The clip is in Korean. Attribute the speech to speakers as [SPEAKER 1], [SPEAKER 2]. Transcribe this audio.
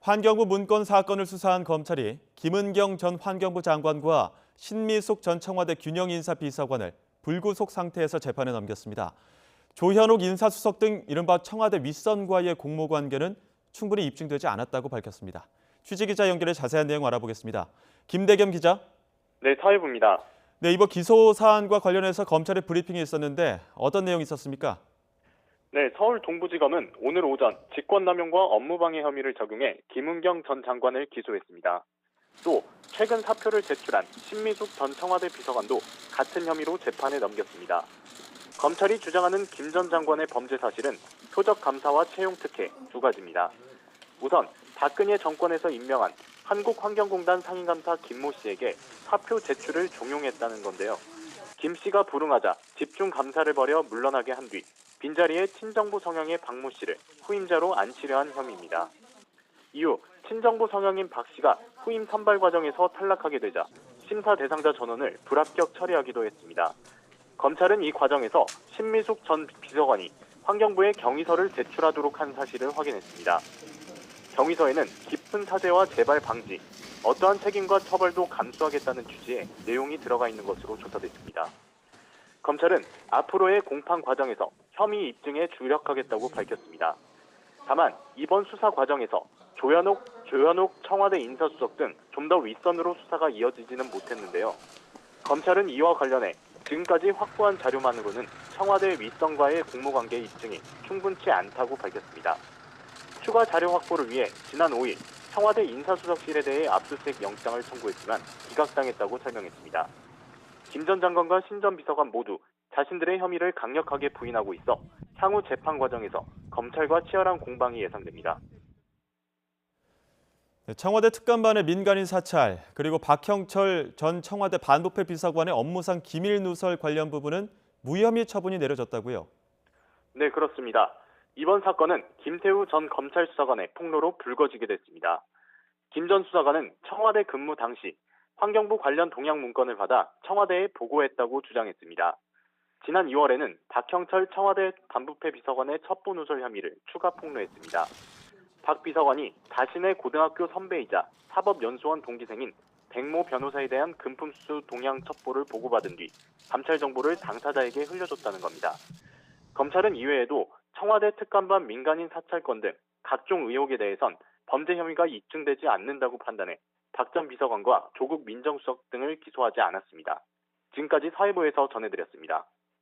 [SPEAKER 1] 환경부 문건 사건을 수사한 검찰이 김은경 전 환경부 장관과 신미숙 전 청와대 균형인사비서관을 불구속 상태에서 재판에 넘겼습니다. 조현옥 인사수석 등 이른바 청와대 윗선과의 공모관계는 충분히 입증되지 않았다고 밝혔습니다. 취재기자 연결해 자세한 내용 알아보겠습니다. 김대겸 기자.
[SPEAKER 2] 네, 사회부입니다.
[SPEAKER 1] 네, 이번 기소 사안과 관련해서 검찰의 브리핑이 있었는데 어떤 내용이 있었습니까?
[SPEAKER 2] 네, 서울 동부지검은 오늘 오전 직권남용과 업무방해 혐의를 적용해 김은경 전 장관을 기소했습니다. 또 최근 사표를 제출한 신미숙 전 청와대 비서관도 같은 혐의로 재판에 넘겼습니다. 검찰이 주장하는 김 전 장관의 범죄 사실은 표적 감사와 채용 특혜 두 가지입니다. 우선 박근혜 정권에서 임명한 한국환경공단 상임감사 김모 씨에게 사표 제출을 종용했다는 건데요. 김 씨가 불응하자 집중 감사를 벌여 물러나게 한 뒤 빈자리에 친정부 성향의 박모 씨를 후임자로 앉히려 한 혐의입니다. 이후 친정부 성향인 박 씨가 후임 선발 과정에서 탈락하게 되자 심사 대상자 전원을 불합격 처리하기도 했습니다. 검찰은 이 과정에서 신미숙 전 비서관이 환경부에 경위서를 제출하도록 한 사실을 확인했습니다. 경위서에는 깊은 사죄와 재발 방지, 어떠한 책임과 처벌도 감수하겠다는 취지의 내용이 들어가 있는 것으로 조사됐습니다. 검찰은 앞으로의 공판 과정에서 혐의 입증에 주력하겠다고 밝혔습니다. 다만 이번 수사 과정에서 조현옥 청와대 인사수석 등 좀 더 윗선으로 수사가 이어지지는 못했는데요. 검찰은 이와 관련해 지금까지 확보한 자료만으로는 청와대 윗선과의 공모관계 입증이 충분치 않다고 밝혔습니다. 추가 자료 확보를 위해 지난 5일 청와대 인사수석실에 대해 압수수색 영장을 청구했지만 기각당했다고 설명했습니다. 김 전 장관과 신 전 비서관 모두 자신들의 혐의를 강력하게 부인하고 있어 향후 재판 과정에서 검찰과 치열한 공방이 예상됩니다.
[SPEAKER 1] 청와대 특감반의 민간인 사찰, 그리고 박형철 전 청와대 반부패 비서관의 업무상 기밀 누설 관련 부분은 무혐의 처분이 내려졌다고요?
[SPEAKER 2] 네, 그렇습니다. 이번 사건은 김태우 전 검찰 수사관의 폭로로 불거지게 됐습니다. 김 전 수사관은 청와대 근무 당시 환경부 관련 동향 문건을 받아 청와대에 보고했다고 주장했습니다. 지난 2월에는 박형철 청와대 반부패 비서관의 첩보 누설 혐의를 추가 폭로했습니다. 박 비서관이 자신의 고등학교 선배이자 사법연수원 동기생인 백모 변호사에 대한 금품수수 동향 첩보를 보고받은 뒤 감찰 정보를 당사자에게 흘려줬다는 겁니다. 검찰은 이외에도 청와대 특감반 민간인 사찰권 등 각종 의혹에 대해선 범죄 혐의가 입증되지 않는다고 판단해 박 전 비서관과 조국 민정수석 등을 기소하지 않았습니다. 지금까지 사회부에서 전해드렸습니다.